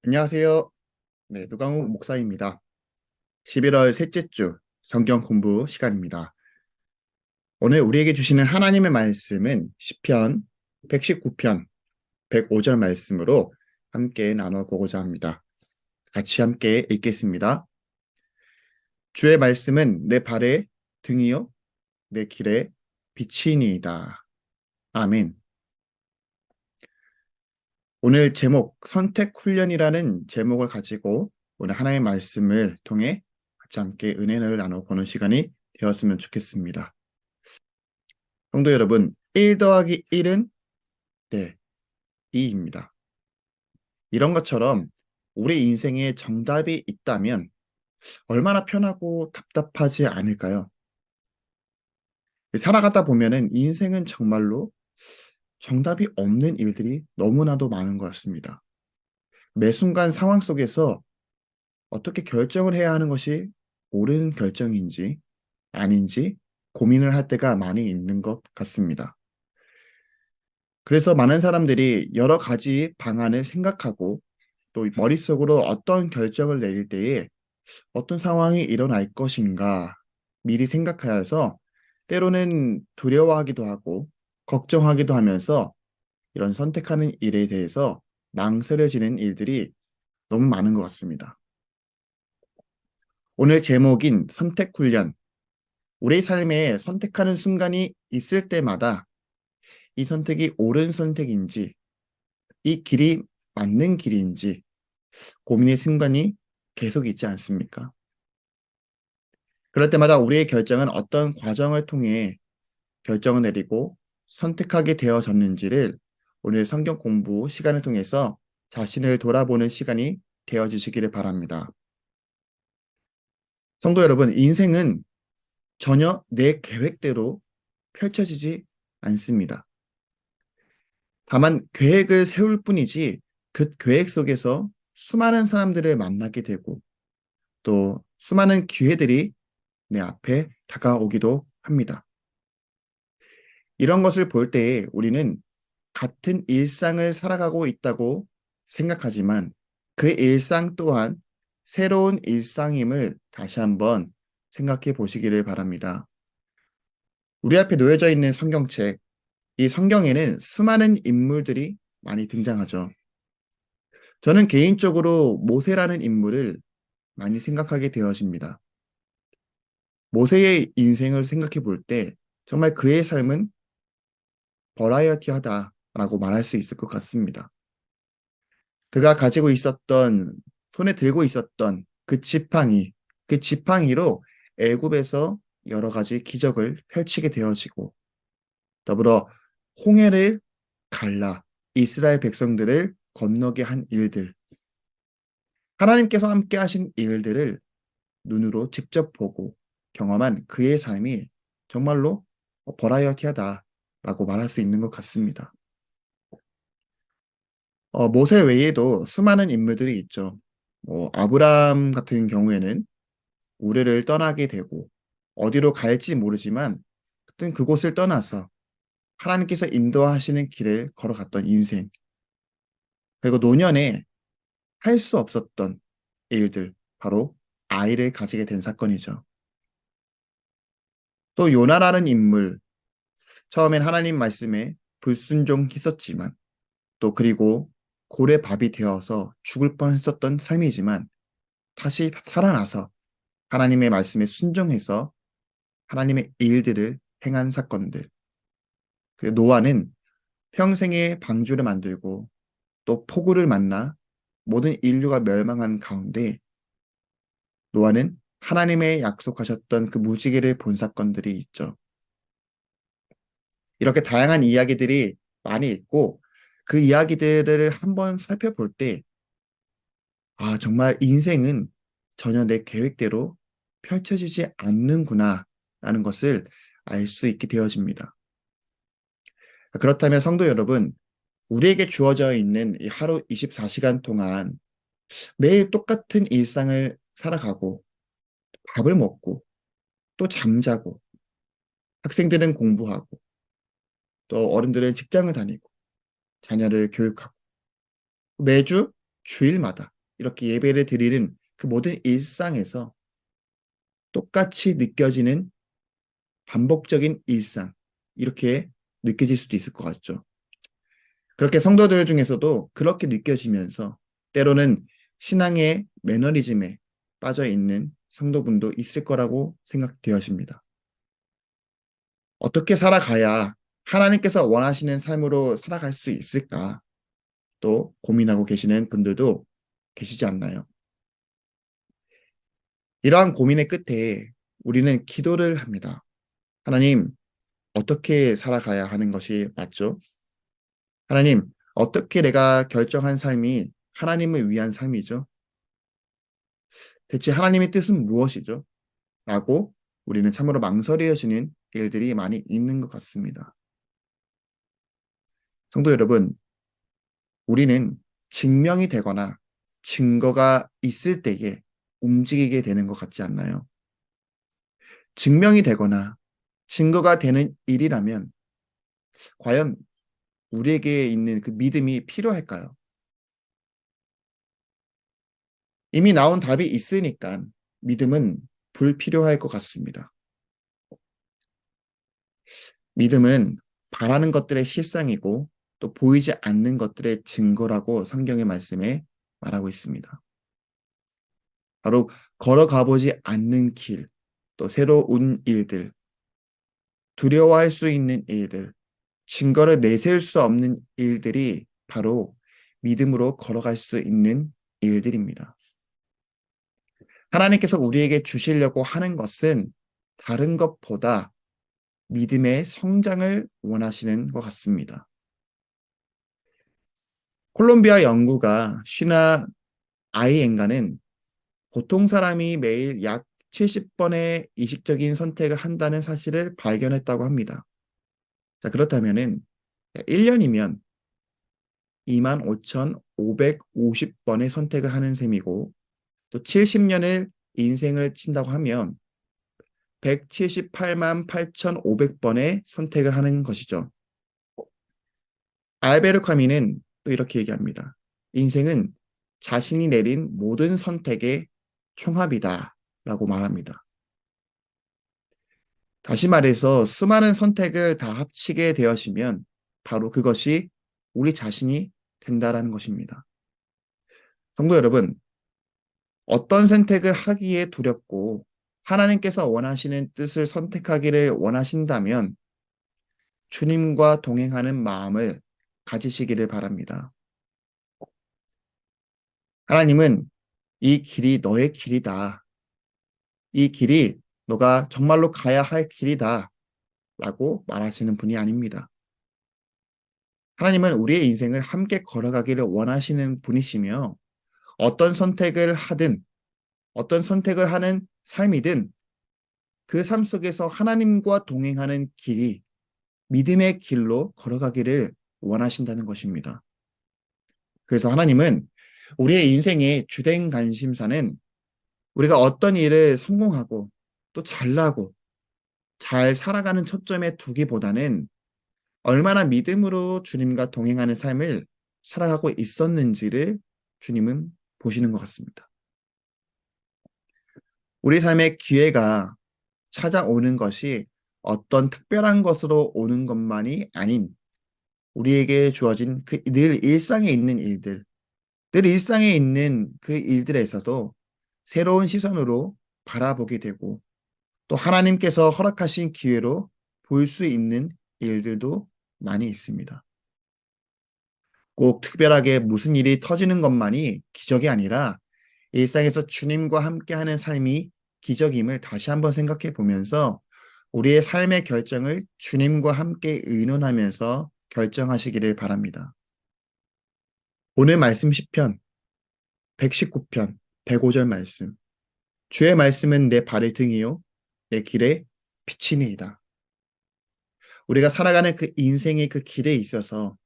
안녕하세요. 네, 노강욱 목사입니다. 11월 셋째 주 성경 공부 시간입니다. 오늘 우리에게 주시는 하나님의 말씀은 시편 119편 105절 말씀으로 함께 나눠보고자 합니다. 같이 함께 읽겠습니다. 주의 말씀은 내 발의 등이요 내 길의 빛이니이다. 아멘. 오늘 제목 선택 훈련이라는 제목을 가지고 오늘 하나님의 말씀을 통해 같이 함께 은혜를 나눠보는 시간이 되었으면 좋겠습니다. 성도 여러분, 1 더하기 1은 네, 2입니다. 이런 것처럼 우리 인생에 정답이 있다면 얼마나 편하고 답답하지 않을까요? 살아가다 보면은 인생은 정말로 정답이 없는 일들이 너무나도 많은 것 같습니다. 매 순간 상황 속에서 어떻게 결정을 해야 하는 것이 옳은 결정인지 아닌지 고민을 할 때가 많이 있는 것 같습니다. 그래서 많은 사람들이 여러 가지 방안을 생각하고 또 머릿속으로 어떤 결정을 내릴 때에 어떤 상황이 일어날 것인가 미리 생각하여서 때로는 두려워하기도 하고 걱정하기도 하면서 이런 선택하는 일에 대해서 망설여지는 일들이 너무 많은 것 같습니다. 오늘 제목인 선택훈련, 우리 삶에 선택하는 순간이 있을 때마다 이 선택이 옳은 선택인지, 이 길이 맞는 길인지 고민의 순간이 계속 있지 않습니까? 그럴 때마다 우리의 결정은 어떤 과정을 통해 결정을 내리고 선택하게 되어졌는지를 오늘 성경 공부 시간을 통해서 자신을 돌아보는 시간이 되어주시기를 바랍니다. 성도 여러분, 인생은 전혀 내 계획대로 펼쳐지지 않습니다. 다만 계획을 세울 뿐이지 그 계획 속에서 수많은 사람들을 만나게 되고 또 수많은 기회들이 내 앞에 다가오기도 합니다. 이런 것을 볼 때에 우리는 같은 일상을 살아가고 있다고 생각하지만 그 일상 또한 새로운 일상임을 다시 한번 생각해 보시기를 바랍니다. 우리 앞에 놓여져 있는 성경책, 이 성경에는 수많은 인물들이 많이 등장하죠. 저는 개인적으로 모세라는 인물을 많이 생각하게 되어집니다. 모세의 인생을 생각해 볼 때 정말 그의 삶은 버라이어티하다라고 말할 수 있을 것 같습니다. 그가 가지고 있었던, 손에 들고 있었던 그 지팡이로 애굽에서 여러 가지 기적을 펼치게 되어지고 더불어 홍해를 갈라 이스라엘 백성들을 건너게 한 일들, 하나님께서 함께 하신 일들을 눈으로 직접 보고 경험한 그의 삶이 정말로 버라이어티하다라고 말할 수 있는 것 같습니다. 모세 외에도 수많은 인물들이 있죠. 아브라함 같은 경우에는 우르를 떠나게 되고 어디로 갈지 모르지만 하여튼 그곳을 떠나서 하나님께서 인도하시는 길을 걸어갔던 인생. 그리고 노년에 할 수 없었던 일들, 바로 아이를 가지게 된 사건이죠. 또 요나라는 인물, 처음엔 하나님 말씀에 불순종했었지만 또 그리고 고래밥이 되어서 죽을 뻔했었던 삶이지만 다시 살아나서 하나님의 말씀에 순종해서 하나님의 일들을 행한 사건들. 그리고 노아는 평생의 방주를 만들고 또 폭우를 만나 모든 인류가 멸망한 가운데 노아는 하나님의 약속하셨던 그 무지개를 본 사건들이 있죠. 이렇게 다양한 이야기들이 많이 있고 그 이야기들을 한번 살펴볼 때, 아, 정말 인생은 전혀 내 계획대로 펼쳐지지 않는구나 라는 것을 알 수 있게 되어집니다. 그렇다면 성도 여러분, 우리에게 주어져 있는 이 하루 24시간 동안 매일 똑같은 일상을 살아가고 밥을 먹고 또 잠자고 학생들은 공부하고 또 어른들은 직장을 다니고 자녀를 교육하고 매주 주일마다 이렇게 예배를 드리는 그 모든 일상에서 똑같이 느껴지는 반복적인 일상, 이렇게 느껴질 수도 있을 것 같죠. 그렇게 성도들 중에서도 그렇게 느껴지면서 때로는 신앙의 매너리즘에 빠져 있는 성도분도 있을 거라고 생각되어집니다. 어떻게 살아가야 하나님께서 원하시는 삶으로 살아갈 수 있을까? 또 고민하고 계시는 분들도 계시지 않나요? 이러한 고민의 끝에 우리는 기도를 합니다. 하나님, 어떻게 살아가야 하는 것이 맞죠? 하나님, 어떻게 내가 결정한 삶이 하나님을 위한 삶이죠? 대체 하나님의 뜻은 무엇이죠? 라고 우리는 참으로 망설여지는 일들이 많이 있는 것 같습니다. 성도 여러분, 우리는 증명이 되거나 증거가 있을 때에 움직이게 되는 것 같지 않나요? 증명이 되거나 증거가 되는 일이라면 과연 우리에게 있는 그 믿음이 필요할까요? 이미 나온 답이 있으니까 믿음은 불필요할 것 같습니다. 믿음은 바라는 것들의 실상이고 또 보이지 않는 것들의 증거라고 성경의 말씀에 말하고 있습니다. 바로 걸어가 보지 않는 길, 또 새로운 일들, 두려워할 수 있는 일들, 증거를 내세울 수 없는 일들이 바로 믿음으로 걸어갈 수 있는 일들입니다. 하나님께서 우리에게 주시려고 하는 것은 다른 것보다 믿음의 성장을 원하시는 것 같습니다. 콜롬비아 연구가 쉬나 아이엔가는 보통 사람이 매일 약 70번의 이식적인 선택을 한다는 사실을 발견했다고 합니다. 자, 그렇다면은 1년이면 25,550번의 선택을 하는 셈이고 또 70년을 인생을 친다고 하면 178만 8,500번의 선택을 하는 것이죠. 알베르 카미는 또 이렇게 얘기합니다. 인생은 자신이 내린 모든 선택의 총합이다 라고 말합니다. 다시 말해서 수많은 선택을 다 합치게 되어지면 바로 그것이 우리 자신이 된다라는 것입니다. 성도 여러분, 어떤 선택을 하기에 두렵고 하나님께서 원하시는 뜻을 선택하기를 원하신다면 주님과 동행하는 마음을 가지시기를 바랍니다. 하나님은 이 길이 너의 길이다. 이 길이 너가 정말로 가야 할 길이다. 라고 말하시는 분이 아닙니다. 하나님은 우리의 인생을 함께 걸어가기를 원하시는 분이시며 어떤 선택을 하든 어떤 선택을 하는 삶이든 그 삶 속에서 하나님과 동행하는 길이 믿음의 길로 걸어가기를 원하신다는 것입니다. 그래서 하나님은 우리의 인생의 주된 관심사는 우리가 어떤 일을 성공하고 또 잘나고 잘 살아가는 초점에 두기보다는 얼마나 믿음으로 주님과 동행하는 삶을 살아가고 있었는지를 주님은 보시는 것 같습니다. 우리 삶의 기회가 찾아오는 것이 어떤 특별한 것으로 오는 것만이 아닌 우리에게 주어진 그 늘 일상에 있는 일들, 늘 일상에 있는 그 일들에서도 새로운 시선으로 바라보게 되고 또 하나님께서 허락하신 기회로 볼 수 있는 일들도 많이 있습니다. 꼭 특별하게 무슨 일이 터지는 것만이 기적이 아니라 일상에서 주님과 함께하는 삶이 기적임을 다시 한번 생각해 보면서 우리의 삶의 결정을 주님과 함께 의논하면서 결정하시기를 바랍니다. 오늘 말씀 시편 119편 105절 말씀. 주의 말씀은 내 발의 등이요 내 길의 빛이니이다. 우리가 살아가는 그 인생의 그 길에 있어서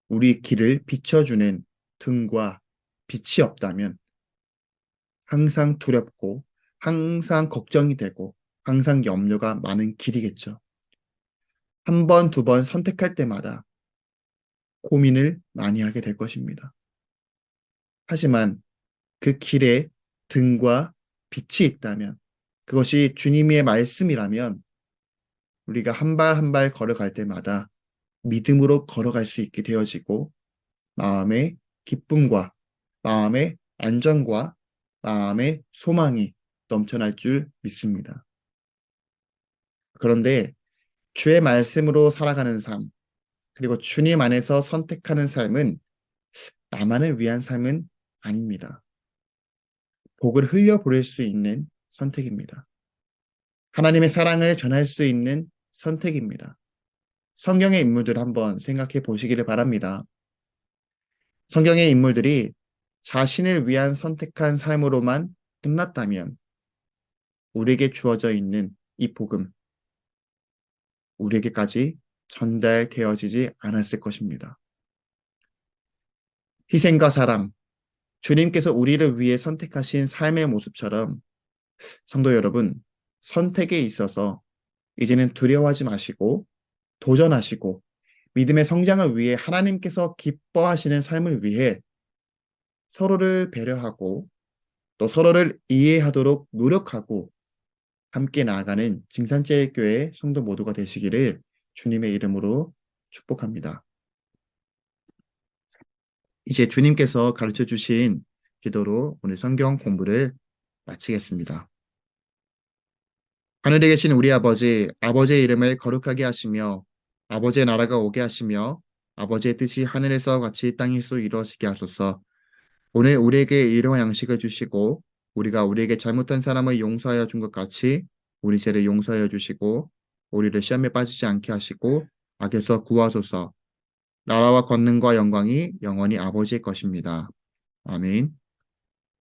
우리 길을 비춰주는 등과 빛이 없다면 항상 두렵고 항상 걱정이 되고 항상 염려가 많은 길이겠죠. 한 번, 두 번 선택할 때마다 고민을 많이 하게 될 것입니다. 하지만 그 길에 등과 빛이 있다면, 그것이 주님의 말씀이라면 우리가 한 발 한 발 걸어갈 때마다 믿음으로 걸어갈 수 있게 되어지고 마음의 기쁨과 마음의 안정과 마음의 소망이 넘쳐날 줄 믿습니다. 그런데 주의 말씀으로 살아가는 삶, 그리고 주님 안에서 선택하는 삶은 나만을 위한 삶은 아닙니다. 복을 흘려보낼 수 있는 선택입니다. 하나님의 사랑을 전할 수 있는 선택입니다. 성경의 인물들 한번 생각해 보시기를 바랍니다. 성경의 인물들이 자신을 위한 선택한 삶으로만 끝났다면 우리에게 주어져 있는 이 복음, 우리에게까지 전달되어지지 않았을 것입니다. 희생과 사랑, 주님께서 우리를 위해 선택하신 삶의 모습처럼 성도 여러분, 선택에 있어서 이제는 두려워하지 마시고 도전하시고 믿음의 성장을 위해 하나님께서 기뻐하시는 삶을 위해 서로를 배려하고 또 서로를 이해하도록 노력하고 함께 나아가는 징산제일교회 성도 모두가 되시기를 주님의 이름으로 축복합니다. 이제 주님께서 가르쳐 주신 기도로 오늘 성경 공부를 마치겠습니다. 하늘에 계신 우리 아버지, 아버지의 이름을 거룩하게 하시며 아버지의 나라가 오게 하시며 아버지의 뜻이 하늘에서 같이 땅에서 이루어지게 하소서. 오늘 우리에게 일용할 양식을 주시고 우리가 우리에게 잘못한 사람을 용서하여 준 것 같이 우리 죄를 용서하여 주시고 우리를 시험에 빠지지 않게 하시고 악에서 구하소서. 나라와 권능과 영광이 영원히 아버지의 것입니다. 아멘.